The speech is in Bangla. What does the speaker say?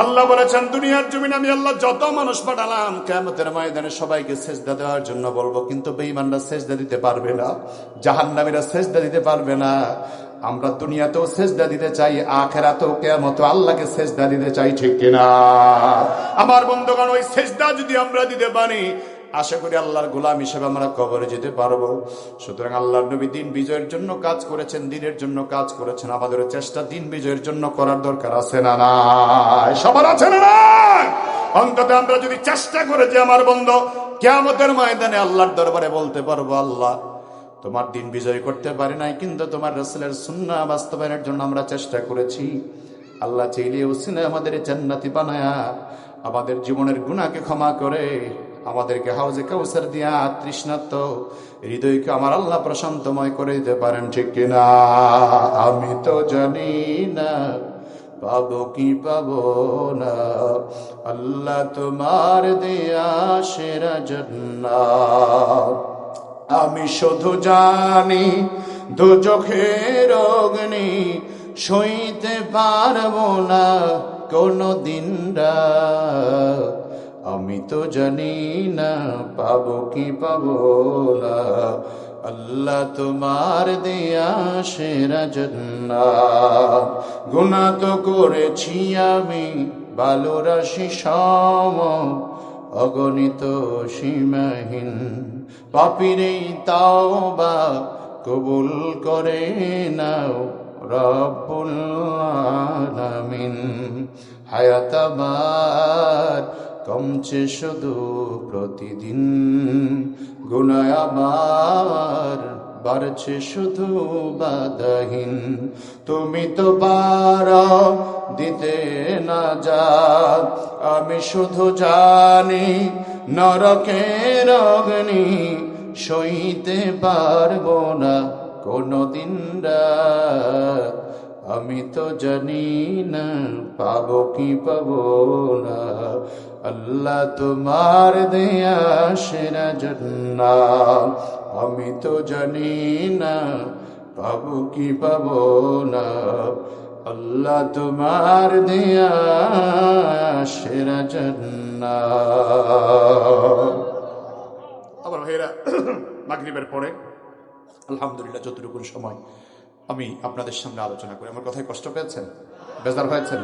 আল্লাহ বলেছেন দুনিয়ার জমিনে আমি আল্লাহ যত মানুষ পাঠালাম কিয়ামতের ময়দানে সবাইকে সেজদা দেওয়ার জন্য বলবো, কিন্তু বেঈমানরা সেজদা দিতে পারবে না, জাহান্নামীরা সেজদা দিতে পারবে না। আমরা দুনিয়াতেও সেজদা দিতে চাই, আখিরাতেও কিয়ামতে আল্লাহকে সেজদা দিতে চাই, ঠিক কিনা? আমার বন্ধুগণ, ওই সেজদা যদি আমরা দিতে পারি, আশা করি আল্লাহর গোলাম হিসেবে আমরা কবরে যেতে পারবো। সুতরাং আল্লাহর নবী দিন বিজয়ের জন্য কাজ করেছেন, দিনের জন্য কাজ করেছেন। আমাদের চেষ্টা দিন বিজয়ের জন্য করার দরকার আছে না নাই? সবার আছে না নাই? অন্তত আমরা যদি চেষ্টা করে যে আমার বন্ধু কিয়ামতের ময়দানে আল্লাহর দরবারে বলতে পারবো, আল্লাহ তোমার দিন বিজয় করতে পারি নাই, কিন্তু তোমার রাসূলের সুন্নাহ বাস্তবায়নের জন্য আমরা চেষ্টা করেছি। আল্লাহ চাইলে ওসিলা আমাদের জান্নাতি বানায়া আমাদের জীবনের গুনাহকে ক্ষমা করে আমাদেরকে হাউজে কাউসার দিয়া তৃষ্ণার্ত হৃদয়কে আমার আল্লাহ প্রশান্তময় করে দিতে পারেন, ঠিক কিনা? আমি তো জানি না পাবো কি পাবো না, আল্লাহ তোমার দেয়া সেরা জান্নাত। আমি শুধু জানি দোজখের অগ্নি সইতে পারবো না কোনো দিন রাত। আমি তো জানি না পাবো কি পাবো না, আল্লাহ তোমার দেয়া সেরা জান্নাত। গুনাহ তো করেছি আমি বালু রাশি সম, অগণিত সীমাহীন পাপীর এই তাওবা কবুল করে নাও রব্বুল আলামিন। হায়াত আমার কমছে শুধু প্রতিদিন, গুনাহ আমার বাড়ছে শুধু বাধাহীন। তুমি তো পারো দিতে না যাত, আমি শুধু জানি নরকের অগ্নি সইতে পারবো না কোনদিন রাত। আমি তো জানি না পাবো কি পাবো না, আল্লাহ তোমার দেয়া সেরা জান্নাত। আমি তো জানি না পাবো কি পাবো না, আল্লাহ তোমার দেয়া সেরা জান্নাত। আবার ভাইরা, মাগরিবের পরে আলহামদুলিল্লাহ যতটুকু সময় আমি আপনাদের সামনে আলোচনা করি, আমার কথায় কষ্ট পেয়েছেন, বেজার হয়েছেন?